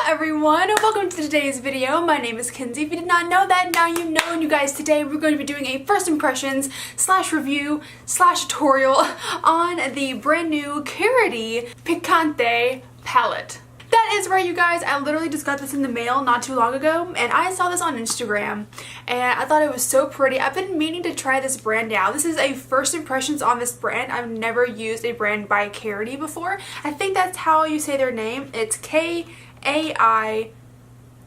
everyone, and welcome to today's video. My name is Kenzie. If you did not know that, now you know. And you guys, today we're going to be doing a first impressions slash review slash tutorial on the brand new KARITY Picante palette. That is right, you guys. I literally just got this in the mail not too long ago, and I saw this on Instagram, and I thought it was so pretty. I've been meaning to try this brand out. This is a first impressions on this brand. I've never used a brand by KARITY before. I think that's how you say their name. It's K-A-I...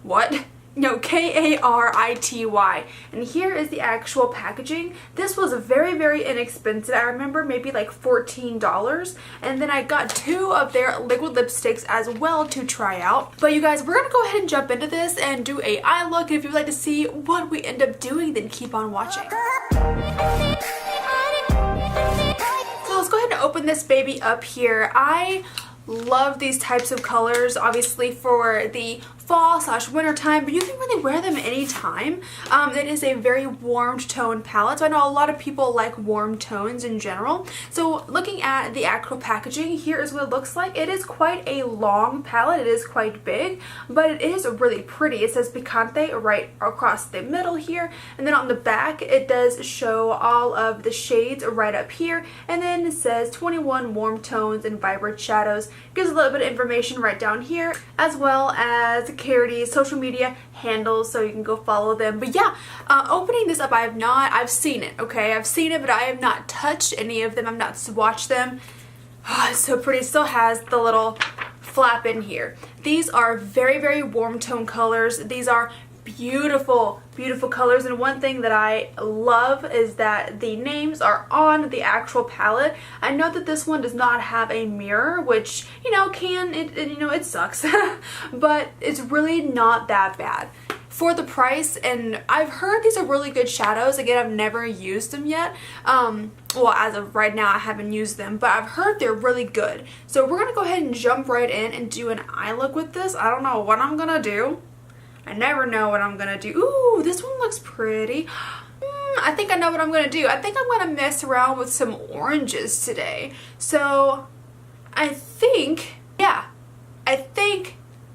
what? No, K-A-R-I-T-Y. And here is the actual packaging. This was very, very inexpensive. I remember maybe like $14. And then I got two of their liquid lipsticks as well to try out. But you guys, we're going to go ahead and jump into this and do a eye look. And if you'd like to see what we end up doing, then keep on watching. So let's go ahead and open this baby up here. I love these types of colors, obviously for the fall slash winter time, but you can really wear them anytime. It is a very warm tone palette, so I know a lot of people like warm tones in general. So looking at the actual packaging, here is what it looks like. It is quite a long palette. It is quite big, but it is really pretty. It says Picante right across the middle here, and then on the back it does show all of the shades right up here, and then it says 21 warm tones and vibrant shadows. Gives a little bit of information right down here, as well as KARITY's social media handles, so you can go follow them. But yeah, opening this up, I've seen it, okay? I've seen it, but I have not touched any of them. I've not swatched them. Oh, it's so pretty. It still has the little flap in here. These are very, very warm tone colors. These are beautiful, beautiful colors, and one thing that I love is that the names are on the actual palette. I know that this one does not have a mirror, which, you know, it sucks, but it's really not that bad for the price. And I've heard these are really good shadows. Again, I've never used them yet. Well, as of right now, I haven't used them, but I've heard they're really good. So we're gonna go ahead and jump right in and do an eye look with this. I don't know what I'm gonna do. I never know what I'm gonna do. Ooh, this one looks pretty. I think I know what I'm gonna do. I think I'm gonna mess around with some oranges today. So I think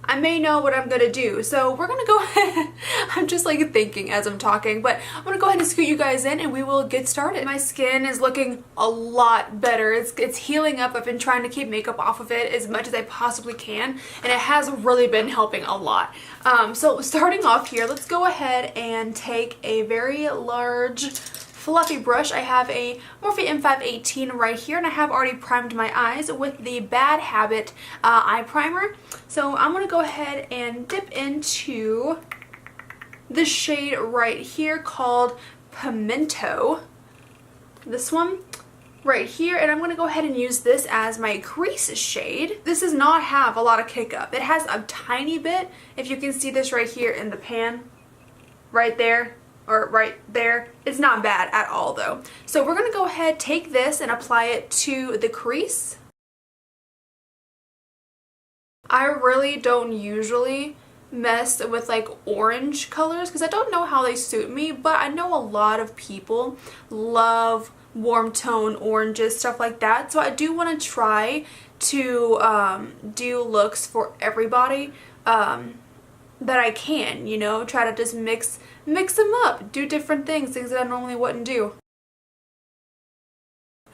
I may know what I'm gonna do. So we're gonna go ahead. I'm just like thinking as I'm talking, but I'm gonna go ahead and scoot you guys in and we will get started. My skin is looking a lot better. It's healing up. I've been trying to keep makeup off of it as much as I possibly can, and it has really been helping a lot. So starting off here, let's go ahead and take a very large fluffy brush. I have a Morphe M518 right here, and I have already primed my eyes with the Bad Habit eye primer. So I'm going to go ahead and dip into the shade right here called Pimento. This one right here, and I'm going to go ahead and use this as my crease shade. This does not have a lot of kick up. It has a tiny bit, if you can see this right here in the pan, right there. Or right there. It's not bad at all though. So we're going to go ahead, take this and apply it to the crease. I really don't usually mess with like orange colors because I don't know how they suit me, but I know a lot of people love warm tone oranges, stuff like that. So I do want to try to do looks for everybody that I can, you know, try to just mix them up, do different things that I normally wouldn't do.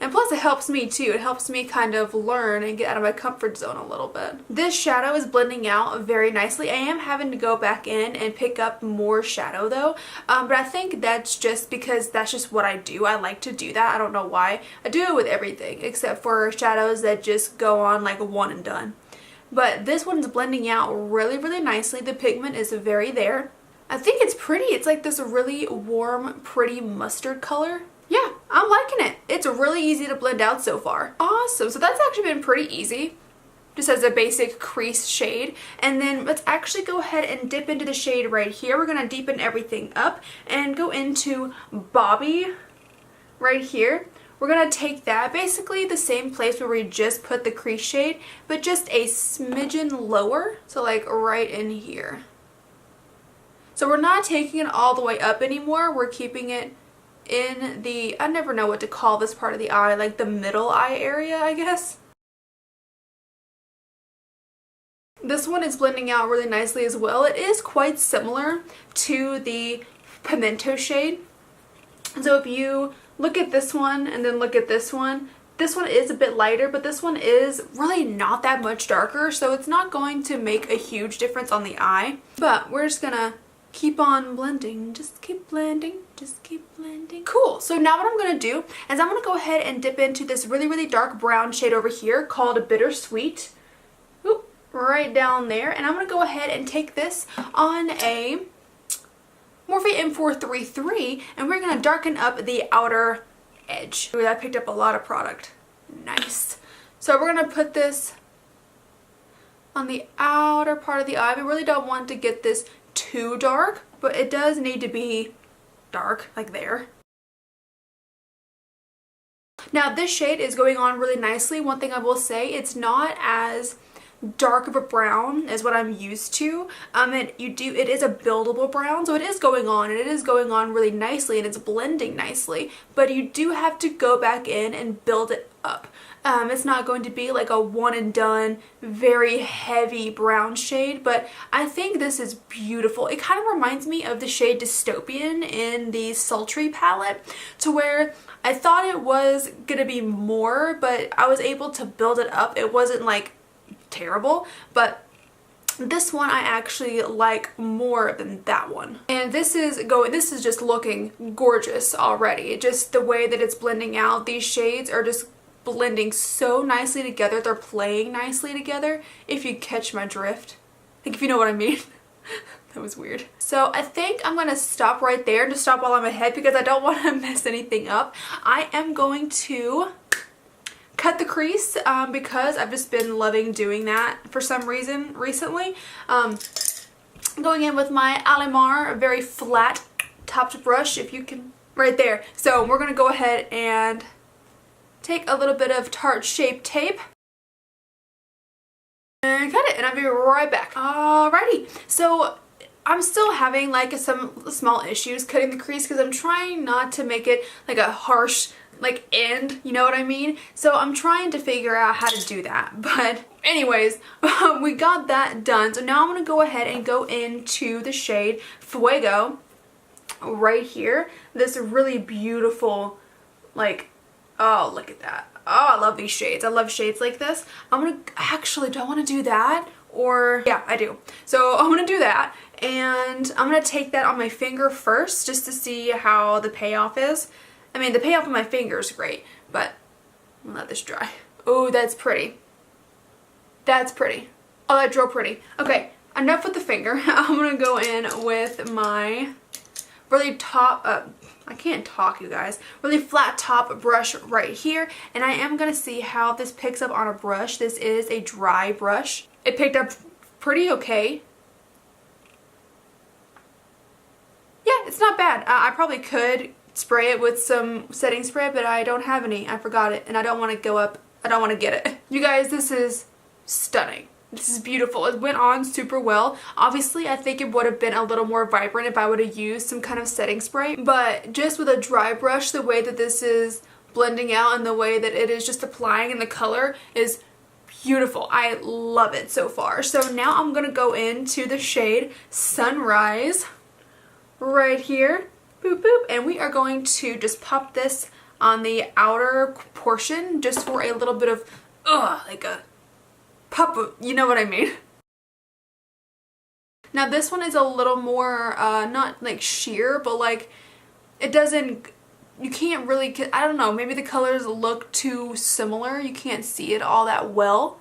And plus it helps me too. It helps me kind of learn and get out of my comfort zone a little bit. This shadow is blending out very nicely. I am having to go back in and pick up more shadow though, but I think that's just because that's just what I do. I like to do that. I don't know why. I do it with everything except for shadows that just go on like a one and done. But this one's blending out really, really nicely. The pigment is very there. I think it's pretty. It's like this really warm, pretty mustard color. Yeah, I'm liking it. It's really easy to blend out so far. Awesome. So that's actually been pretty easy. Just as a basic crease shade. And then let's actually go ahead and dip into the shade right here. We're going to deepen everything up and go into Bobby right here. We're going to take that, basically the same place where we just put the crease shade, but just a smidgen lower. So like right in here. So we're not taking it all the way up anymore. We're keeping it in the, I never know what to call this part of the eye, like the middle eye area, I guess. This one is blending out really nicely as well. It is quite similar to the Pimento shade. So if you look at this one and then look at this one is a bit lighter, but this one is really not that much darker, so it's not going to make a huge difference on the eye. But we're just gonna keep on blending. Just keep blending. Just keep blending. Cool. So now what I'm gonna do is I'm gonna go ahead and dip into this really, really dark brown shade over here called Bittersweet. Oop, right down there. And I'm gonna go ahead and take this on a Morphe M433 and we're gonna darken up the outer edge. Ooh, that picked up a lot of product. Nice. So we're gonna put this on the outer part of the eye. We really don't want to get this too dark, but it does need to be dark, like there. Now this shade is going on really nicely. One thing I will say, it's not as dark of a brown as what I'm used to. It is a buildable brown, so it is going on, and it is going on really nicely, and it's blending nicely, but you do have to go back in and build it up. It's not going to be like a one and done very heavy brown shade, but I think this is beautiful. It kind of reminds me of the shade Dystopian in the Sultry palette, to where I thought it was gonna be more, but I was able to build it up. It wasn't like terrible, but this one I actually like more than that one. And this is just looking gorgeous already. Just the way that it's blending out, these shades are just blending so nicely together. They're playing nicely together, if you catch my drift. Like, if you know what I mean. That was weird. So I think I'm gonna stop right there, to stop while I'm ahead, because I don't want to mess anything up. I am going to cut the crease because I've just been loving doing that for some reason recently. Going in with my Alimar very flat topped brush, if you can, right there. So we're gonna go ahead and take a little bit of Tarte Shape Tape and cut it, and I'll be right back. Alrighty, so I'm still having like some small issues cutting the crease because I'm trying not to make it like a harsh like end, you know what I mean? So I'm trying to figure out how to do that. But anyways, we got that done. So now I'm gonna go ahead and go into the shade Fuego right here. This really beautiful, like, oh, look at that. Oh, I love these shades. I love shades like this. I'm gonna actually, do I want to do that? Or yeah, I do. So I'm gonna do that, and I'm gonna take that on my finger first just to see how the payoff is. I mean, the payoff on my finger is great, but I'm gonna let this dry. Oh, that's pretty. That's pretty. Oh, that's real pretty. Okay, enough with the finger. I'm gonna go in with my really top, I can't talk, you guys, really flat top brush right here, and I am gonna see how this picks up on a brush. This is a dry brush. It picked up pretty okay. Yeah, it's not bad. I probably could spray it with some setting spray, but I don't have any. I forgot it, and I don't want to go up. I don't want to get it. You guys, this is stunning. This is beautiful. It went on super well. Obviously, I think it would have been a little more vibrant if I would have used some kind of setting spray, but just with a dry brush, the way that this is blending out and the way that it is just applying in the color is beautiful. I love it so far. So now I'm gonna go into the shade Sunrise right here. Boop, boop. And we are going to just pop this on the outer portion just for a little bit of, like a pop of, you know what I mean. Now this one is a little more, not like sheer, but like it doesn't, you can't really, I don't know, maybe the colors look too similar. You can't see it all that well.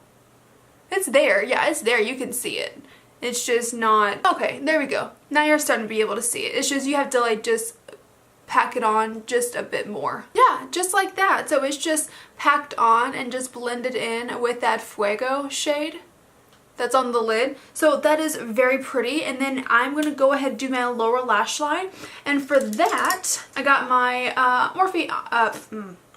It's there. Yeah, it's there. You can see it. It's just not, okay, there we go. Now you're starting to be able to see it. It's just you have to like just pack it on just a bit more. Yeah, just like that. So it's just packed on and just blended in with that Fuego shade that's on the lid. So that is very pretty. And then I'm going to go ahead and do my lower lash line. And for that, I got my Morphe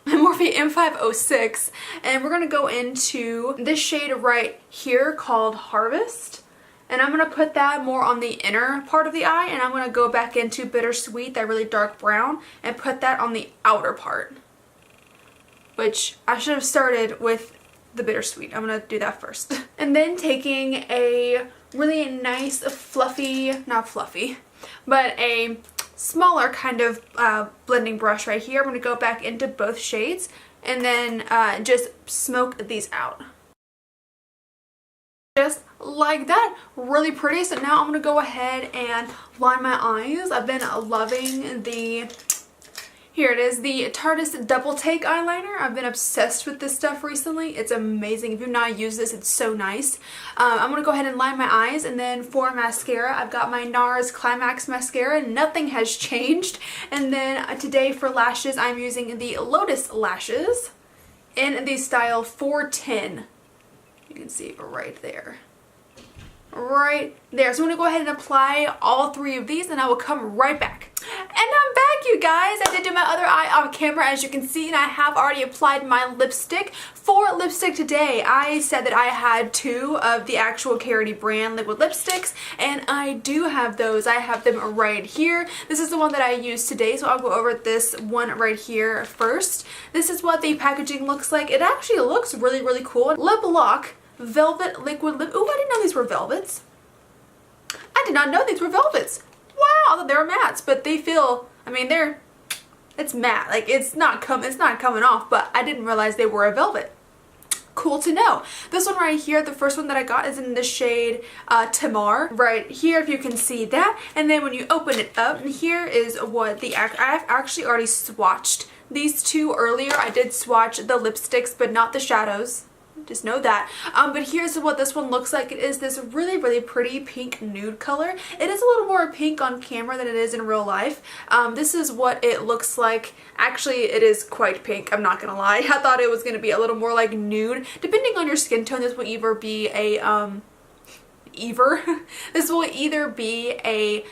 M506. And we're going to go into this shade right here called Harvest. And I'm going to put that more on the inner part of the eye, and I'm going to go back into Bittersweet, that really dark brown, and put that on the outer part. Which I should have started with the bittersweet. I'm gonna do that first. And then taking a really nice fluffy, not fluffy, but a smaller kind of blending brush right here. I'm gonna go back into both shades and then just smoke these out. Just like that, really pretty. So now I'm gonna go ahead and line my eyes. I've been loving the, here it is, the Tarte Double-take eyeliner. I've been obsessed with this stuff recently. It's amazing. If you've not used this, it's so nice. I'm gonna go ahead and line my eyes, and then for mascara, I've got my Nars Climax mascara. Nothing has changed. And then today for lashes, I'm using the Lotus lashes in the style 410. You can see it right there. Right there. So I'm going to go ahead and apply all three of these and I will come right back. And I'm back, you guys. I did do my other eye off camera, as you can see, and I have already applied my lipstick. For lipstick today, I said that I had 2 of the actual KARITY brand liquid lipsticks, and I do have those. I have them right here. This is the one that I used today, so I'll go over this one right here first. This is what the packaging looks like. It actually looks really, really cool. Lip Lock Velvet Liquid Lip. Oh, I didn't know these were velvets. I did not know these were velvets. Wow, I thought they were mattes, but they feel, I mean, it's matte. Like, it's not coming off, but I didn't realize they were a velvet. Cool to know. This one right here, the first one that I got, is in the shade Tamar. Right here, if you can see that. And then when you open it up, and here is what the, I've actually already swatched these 2 earlier. I did swatch the lipsticks, but not the shadows. Just know that. But here's what this one looks like. It is this really, really pretty pink nude color. It is a little more pink on camera than it is in real life. This is what it looks like. Actually, it is quite pink. I'm not gonna lie. I thought it was gonna be a little more like nude. Depending on your skin tone, this will either be a this will either be a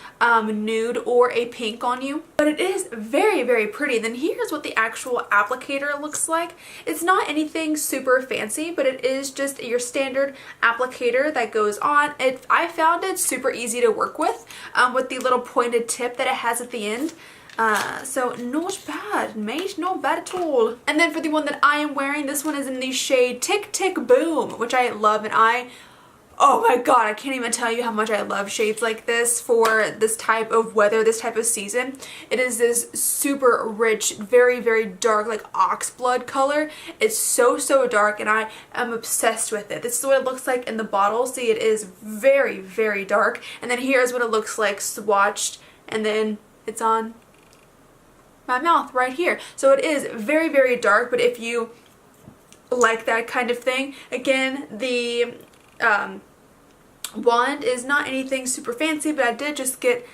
nude or a pink on you, but it is very, very pretty. Then here's what the actual applicator looks like. It's not anything super fancy, but it is just your standard applicator that goes on. I found it super easy to work with the little pointed tip that it has at the end. So not bad, mate, not bad at all. And then for the one that I am wearing, this one is in the shade Tick Tick Boom, which I love, and oh my god, I can't even tell you how much I love shades like this for this type of weather, this type of season. It is this super rich, very, very dark, like oxblood color. It's so, so dark, and I am obsessed with it. This is what it looks like in the bottle. See, it is very, very dark. And then here's what it looks like swatched, and then it's on my mouth right here. So it is very, very dark, but if you like that kind of thing, again, the wand is not anything super fancy, but I did just get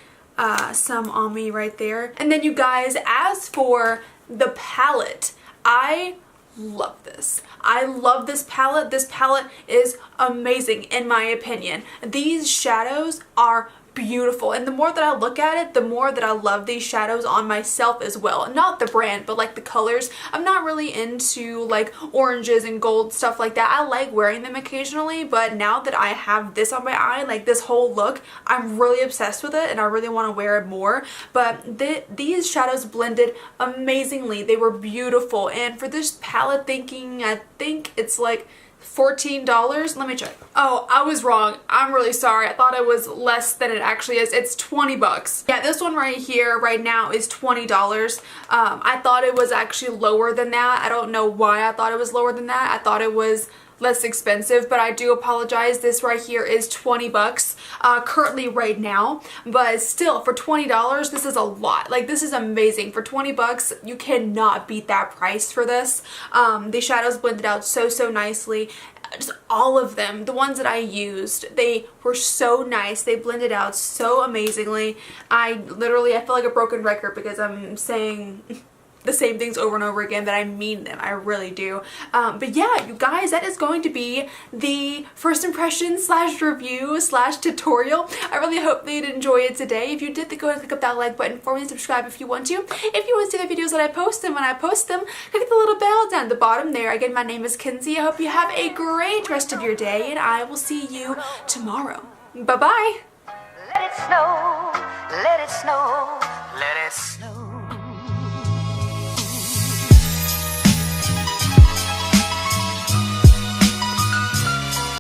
some on me right there. And then you guys, as for the palette, I love this. I love this palette. This palette is amazing in my opinion. These shadows are beautiful, and the more that I look at it, the more that I love these shadows on myself as well. Not the brand, but like the colors. I'm not really into like oranges and gold stuff like that. I like wearing them occasionally, but now that I have this on my eye, like this whole look, I'm really obsessed with it and I really want to wear it more. But these shadows blended amazingly. They were beautiful, and for this palette, I think it's like $14. Let me check. Oh, I was wrong. I'm really sorry. I thought it was less than it actually is. It's 20 bucks. Yeah, this one right here right now is $20. I thought it was actually lower than that. I don't know why I thought it was lower than that. I thought it was less expensive, but I do apologize. This right here is 20 bucks currently right now, but still for $20, this is a lot. Like, this is amazing. For 20 bucks, you cannot beat that price for this. The shadows blended out so, so nicely. Just all of them, the ones that I used, they were so nice. They blended out so amazingly. I feel like a broken record because I'm saying the same things over and over again, but I mean them. I really do. But yeah, you guys, that is going to be the first impression slash review slash tutorial. I really hope that you did enjoy it today. If you did, then go ahead and click up that like button for me and subscribe if you want to. If you want to see the videos that I post, and when I post them, click the little bell down at the bottom there. Again, my name is Kenzie. I hope you have a great rest of your day, and I will see you tomorrow. Bye-bye. Let it snow, let it snow, let it snow.